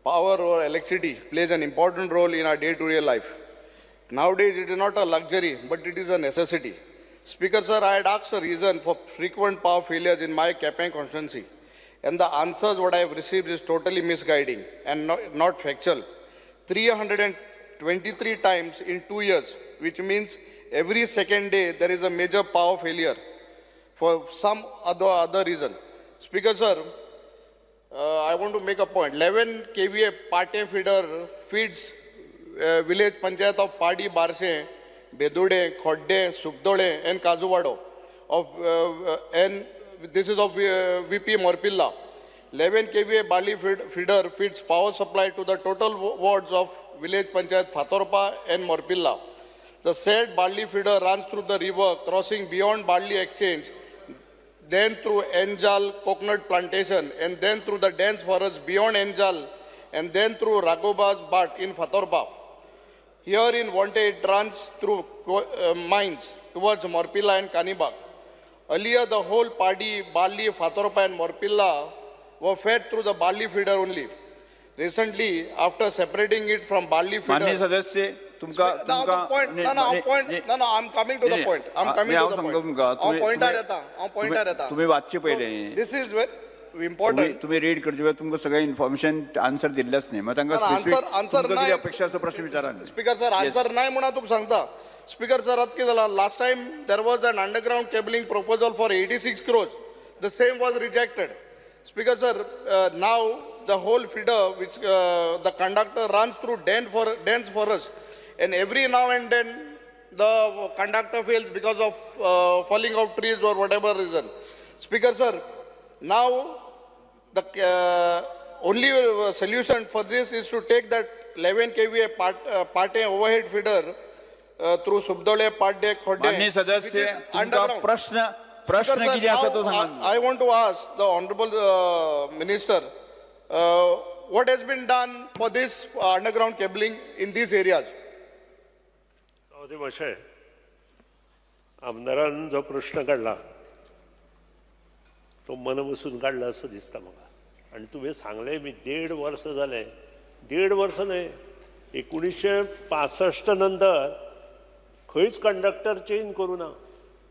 power or electricity plays an important role in our day-to-day life. Nowadays, it is not a luxury, but it is a necessity. Speaker, sir, I had asked a reason for frequent power failures in my Kapan constituency, and the answers what I have received is totally misguiding and not factual. 323 times in 2 years, which means every second day there is a major power failure for some other reason. Speaker, sir, I want to make a point. 11 kVA part-time feeder feeds village panchayat of Padi, Barse, Bedude, Khodde, Subdole and Kazuwado. And this is of VP Morpilla. 11 kVA barley feeder feeds power supply to the total wards of village panchayat Fatorpa and Morpilla. The said barley feeder runs through the river, crossing beyond barley exchange, then through Enjal coconut plantation, and then through the dense forest beyond Enjal, and then through Ragobas Bhat in Fatorpa. Here in Wante, it runs through mines towards Morpilla and Kanibag. Earlier, the whole Padi, barley, Fatorpa and Morpilla were fed through the barley feeder only. Recently, after separating it from barley feeder... माननीय सदस्य, तुमका I'm coming to the point. तुम्ही वाच्य पहिले. This is very important. तुम्ही read करचे वेळी तुमका सगळे इन्फॉर्मेशन आन्सर दिल्लेच नाही. मग तांका स्पेसिफिक तुमका किती अपेक्षा असतो प्रश्न विचारा. स्पीकर सर, आन्सर नाही म्हणा तुका सांगता. स्पीकर सर, at किती last time there was an underground cabling proposal for 86 crores. The same was rejected. Speaker sir, now the whole feeder which the conductor runs through dense forest, and every now and then the conductor fails because of falling of trees or whatever reason. Speaker sir, now the only solution for this is to take that 11 kVA part overhead feeder through Subdole, Padde, Khodde. माननीय सदस्य, तुमका प्रश्न किती असा तो सांगा. I want to ask the honorable minister, what has been done for this underground cabling in these areas? आमदारान जो प्रश्न काढला तो मन बसून काढला असं दिसतं मला. आणि तुम्ही सांगले मी 1.5 वर्ष झाले. 1.5 वर्ष नाही, 1965 नंतर खंयच कंडक्टर चेंज करू ना.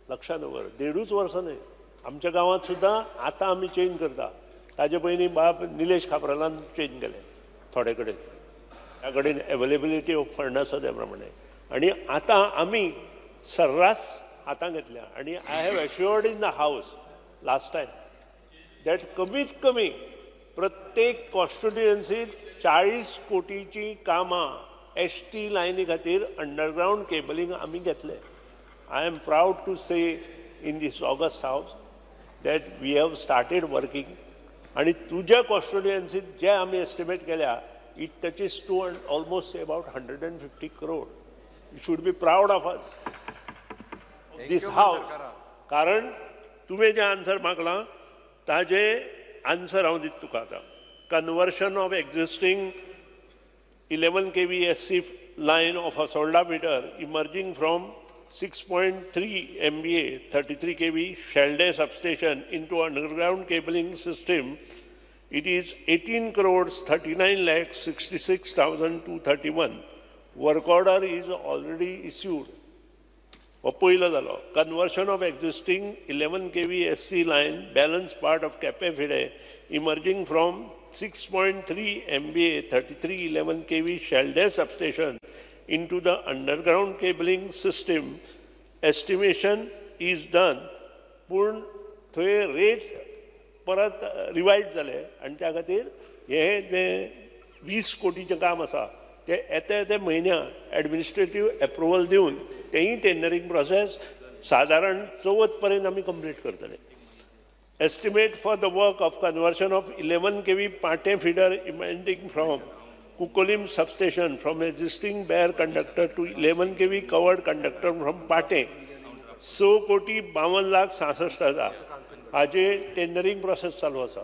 लक्षात दवर. 1.5 वर्ष नाही. आमच्या गावात सुद्धा आता आम्ही चेंज करता. ताजे पयलीं बाब निलेश खापरालान चेंज केले थोडे कडेन. त्या कडेन अवेलेबिलिटी ऑफ फंड आसा त्या प्रमाणे. आणि आता आम्ही सर्रास हातां घेतल्या. आणि I have एश्युअर्ड in the house last time that कमीत कमी प्रत्येक कॉन्स्टिट्युएन्सीत 40 कोटीची कामां ST लायनी खातीर अंडरग्राउंड केबलिंग आमी घेतले. I am proud to say in this August House that we have started working. आणि तुझ्या कॉन्स्टिट्युएन्सीत जे आम्ही एस्टिमेट केल्या, it touches to almost about 150 crore. You should be proud of us, of this house. कारण तुम्ही जे आन्सर मागला ताजे answer हांव दिता तुका आतां. Conversion of existing 11 kV SC line of a solda meter emerging from 6.3 MVA 33 kV Shalday substation into underground cabling system. It is 18 crores 39 lakhs 66,231. Work order is already issued. पहिलो जालो. Conversion of existing 11 kV SC line balance part of Cape Fide emerging from 6.3 MVA 33 11 kV Shalday substation into the underground cabling system. Estimation is done. पूर्ण थंय rate परत revise जाले आनी त्या खातीर हे जे 20 कोटीचें काम आसा ते येते म्हयन्या एडमिनिस्ट्रेटीव एप्रुवल दिवन तेही टेंडरिंग प्रोसेस साधारण 24 पर्यंत आमी कंप्लीट करतले. Estimate for the work of conversion of 11 kV Pate feeder emanating from Kukolim substation from existing bare conductor to 11 kV covered conductor from Pate 6,52,66,000 हाजे टेंडरिंग प्रोसेस चालू आसा.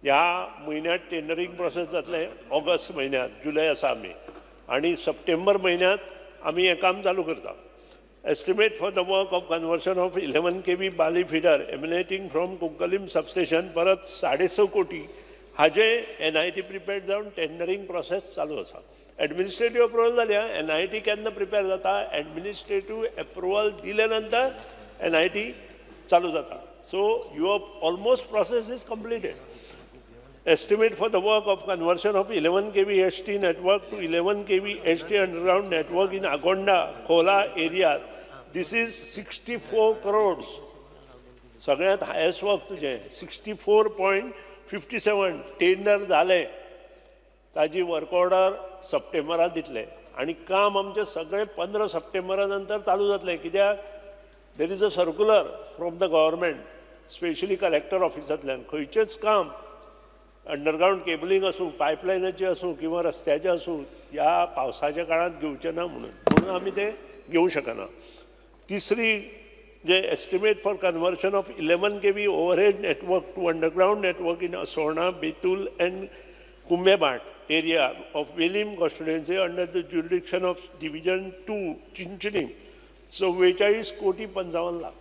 ह्या म्हयन्यात टेंडरिंग प्रोसेस जातले ऑगस्ट म्हयन्यात, जुलय आसा आमी, आनी सप्टेंबर म्हयन्यात आमी हें काम चालू करता. Estimate for the work of conversion of 11 kV Bali feeder emanating from Kukolim substation परत 6.5 कोटी हाजे NIT प्रिपेअर्ड जावन टेंडरींग प्रोसेस चालू आसा. एडमिनिस्ट्रेटिव्ह अप्रुवल जाल्या NIT केन्ना प्रिपेअर जाता, एडमिनिस्ट्रेटिव्ह अप्रुवल दिले नंतर NIT चालू जाता. So your almost process is completed. Estimate for the work of conversion of 11 kV HT network to 11 kV HT underground network in Agonda, Khola area. This is 64 crores. सगळ्यात highest work तुझे 64.57 tender झाले. ताजी work order सप्टेंबरात दितले आणि काम आमचे सगळे 15 सप्टेंबरा नंतर चालू जातले. कित्याक there is a circular from the government, specially collector ऑफिसांतल्यान खंयचेच काम अंडरग्राउंड केबलिंग असू, पायपलायनाचे असू किंवा रस्त्याचे असू ह्या पावसाच्या काळात घेवचे ना म्हणून आम्ही ते घेऊ शकना. तिसरी जे estimate for conversion of 11 kV overhead network to underground network in असोर्णा, Betul and Kumbhebhat area of Velim constituency under the jurisdiction of division 2 Chinchinim 44,55,00,000.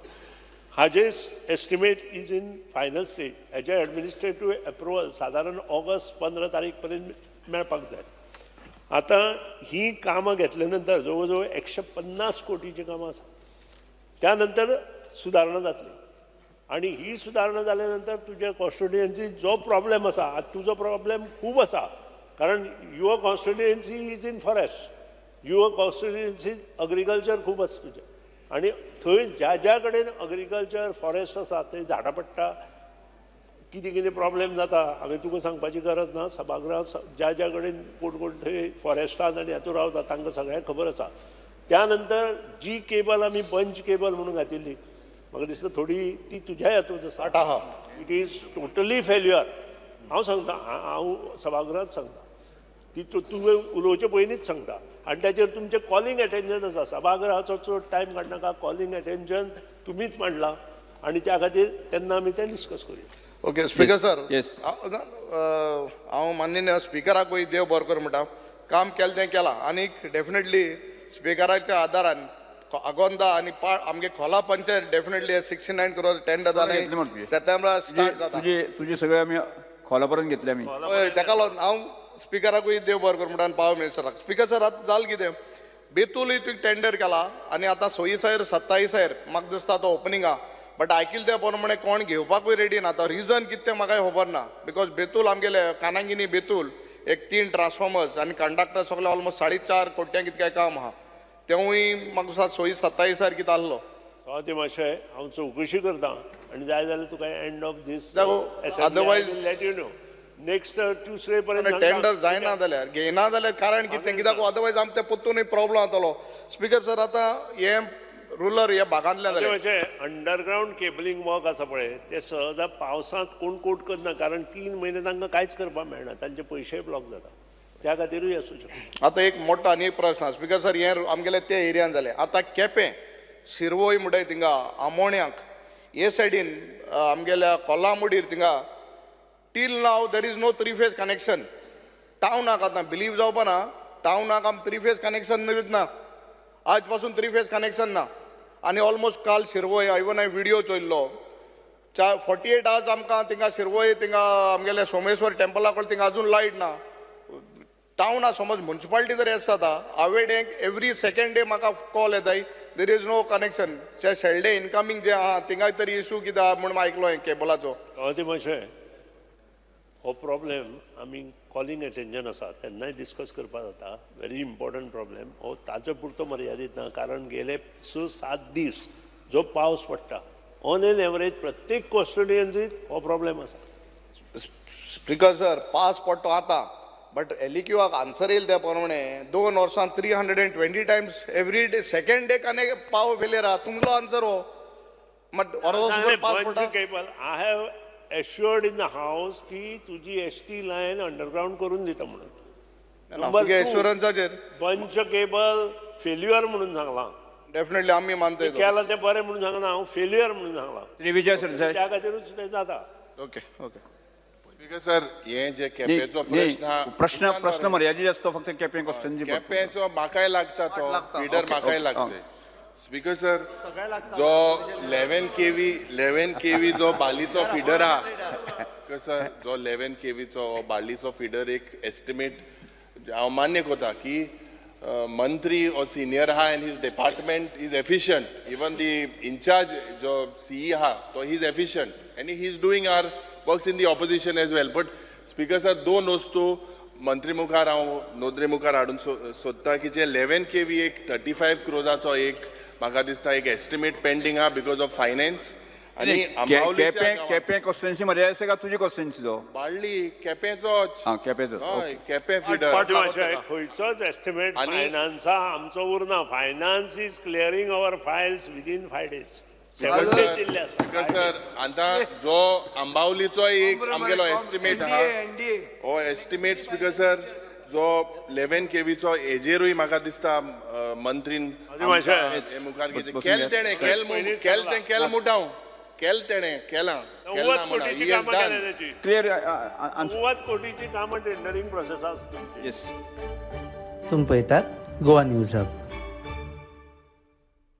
हाजे estimate is in final stage. हेजे एडमिनिस्ट्रेटिव्ह अप्रुवल साधारण ऑगस्ट 15 तारीख पर्यंत मेळपाक जाय. आतां ही कामां घेतल्या नंतर जवळ 150 कोटीची कामां आसा. त्यानंतर सुदारणा जातली आणि ही सुदारणा जाल्यानंतर तुझ्या कॉन्स्टिट्युएन्सी जो प्रॉब्लेम आसा, आज तुजो प्रॉब्लेम खूब आसा कारण your constituency is in forest, your constituency agriculture खूब आसा तुजें आणि थंय ज्या ज्या कडेन अग्रिकल्चर फॉरेस्ट आसा थंय झाडां पडटा, कितें कितें प्रॉब्लेम जाता हांवें तुका सांगपाची गरज ना. सभागृहांत ज्या ज्या कडेन कोण कोण थंय फॉरेस्टांत आनी हातूंत रावता तांकां सगळ्यांक खबर आसा. त्यानंतर जी केबल आमी बंच केबल म्हणून घातिल्ली म्हाका दिसता थोडी ती तुज्या हातूंत आसा. It is totally failure. हांव सांगता, हांव सभागृहांत सांगता, ती तुवें उलोवचे पयलींच सांगता. आनी ताचेर तुमचें कॉलिंग एटेन्शन आसा. सभागृहाचो चड टायम काडनाका, कॉलिंग एटेन्शन तुमीच मांडलां आनी त्या खातीर तेन्ना आमी तें डिस्कस करुया. Okay speaker sir, yes. हांव माननीय स्पिकराकूय देव बरो कर म्हणटा. काम केलें तें केलां आनी डेफिनेटली स्पिकराच्या आदारान आगोंदा आनी आमगे खोला पंचायत डेफिनेटली 69 crores टेंडर जालें सप्टेंबरा स्टार्ट जाता. तुझे सगळे आम्ही खोलापर्यंत घेतले आम्ही. हय, ताका लागून हांव स्पिकराकूय देव बरो कर म्हणटा आनी पावर मिनिस्टराक. स्पिकर सर, आतां जालें कितें, बेतूलय तुवें टेंडर केला आनी आतां 26 27 म्हाका दिसता तो ओपनिंग आहा. बट आयकिल्लें ते प्रमाणे कोण घेवपाकूय रेडी ना. तो रिजन कितें तें म्हाकाय खबर ना. बिकॉज बेतूल आमगेले कानांगिनी बेतूल एक 3 ट्रान्सफॉर्मर्स आनी कंडक्टर सगळे ऑलमोस्ट 4.5 कोट्यां कितें काय काम आहा. तेवूय म्हाका दिसता 26-27 कितें आहलो. ते मातशें हांव चवकशी करता आनी जाय जाल्यार तुका end of this Otherwise- let you know next Tuesday पर्यंत टेंडर जायना जाल्यार घेयना जाल्यार कारण कितें, कित्याक अदरवायज आमकां ते परतून प्रॉब्लम जातलो. स्पिकर सर, आतां हे रुरल ह्या भागांतल्यान जाल्यार मातशें अंडरग्राउंड केबलिंग वर्क आसा पळय ते सहज पावसांत कोण कोट करना कारण 3 म्हयने तांकां कांयच करपाक मेळना, तांचे पयशेय ब्लॉक जाता. त्या खातीरूय आसूं शकता. आतां एक मोठो आनी एक प्रश्न आसा. स्पिकर सर, हें आमगेले ते एरियान जालें. आतां केपें शिरवय म्हणटाय थिंगा आमोण्याक हे सायडीन आमगेल्या कोल्लामुडीर थिंगा टील नाव there is no 3-phase connection. टावनाक आतां बिलीव जावपा ना, टावनाक आम 3-phase कनेक्शन ना. आज पासून 3-phase कनेक्शन ना. आनी ऑलमोस्ट काल शिरवय इवन हांवें व्हिडिओ चोयल्लो 48 hours आमकां थिंगा शिरवय थिंगा आमगेल्या सोमेश्वर टेंपला कडेन थिंगा अजून लायट ना. टावना समज म्युन्सिपालिटी जर येस जाता आवेडेंक एवरी सेकंड डे म्हाका कॉल येताय देर इज नो कनेक्शन. जे शेल्डे इनकमींग जे आहा थिंगाय तरी इशू कितें आहा म्हणून आयकलो हांवें केबलाचो. ते मातशें हो प्रॉब्लेम आमी कॉलिंग एटेन्शन आसा तेन्नाय डिस्कस करपाक जाता. व्हेरी इम्पॉर्टंट प्रॉब्लेम हो ताचे पुरतो मर्यादीत ना कारण गेले 6-7 दीस जो पावस पडटा ऑन एन एवरेज प्रत्येक कॉन्स्टिट्युएन्सीत हो प्रॉब्लेम आसा. स्पिकर सर, पास पडटो आतां बट एलिक्यूआक आन्सर येयले त्या प्रमाणे 2 वर्सांत 320 times every day second day connect power failure आहा. तुमचो आन्सर हो मात पास पडटा. Cable I have एश्युअर्ड in the house की तुजी एसटी लायन अंडरग्राउंड करून दिता म्हणून. एश्युरन्साचेर बंच केबल फेल्युअर म्हणून सांगलां. डेफिनेटली आमी मानताय. केलां तें बरें म्हणून सांगना, हांव फेल्युअर म्हणून सांगलां. विजय सरदेसाय, त्या खातीरूच तें जाता. ओके ओके स्पीकर सर, हे जे केपेचो प्रश्न हा, प्रश्न मर्यादित असतो. फक्त केपें क्वेश्चन केपेचो म्हाकाय लागता तो फीडर म्हाकाय लागतोय. स्पीकर सर, जो 11 kV जो बालीचो फीडर हा बिकॉज सर जो 11 केवीचो बार्लीचो फिडर एक एस्टिमेट हांव मान्य करता की मंत्री or senior ha and his department is efficient. Even the in charge, jo CE ha, so he is efficient and he is doing our works in the opposition as well. But Speaker sir, दोन वस्तू मंत्री मुखार हांव नोंदणी मुखार हाडून सोदता की जे 11 KV एक 35 क्रोजाचो एक म्हाका दिसता एक एस्टिमेट पेंडिंग हा बिकॉज ऑफ फायनान्स आणि आंबावलीच्या गांवांत- केपें कॉन्स्टिट्युन्सी मध्ये आसा का तुजी कॉन्स्टिट्युन्सीचो बाळ्ळी केपेंचोच हां केपेंचो हय केपें फिडर पाठीमागचे खंयचोच एस्टिमेट आणि- फायनान्सा आमचो उरना finance is clearing our Fayol's within 5 days 7 Sir, days दिल्ले Speaker आसा sir, आता जो आंबावलीचो एक आमगेलो एस्टिमेट हा हो एस्टिमेट स्पीकर सर जो 11 केवीचो हेजेरूय म्हाका दिसता मंत्रीन मातशें हे मुखार घेतले बसून केल घ्या. तेणे केल मुठाव केल तेणे केला 90 कोटीची कामां केल्या त्याची क्लियर 90 कोटीची कामां टेंडरिंग प्रोसेस आसा येस तुम्ही पळयतात गोवा न्यूज हब.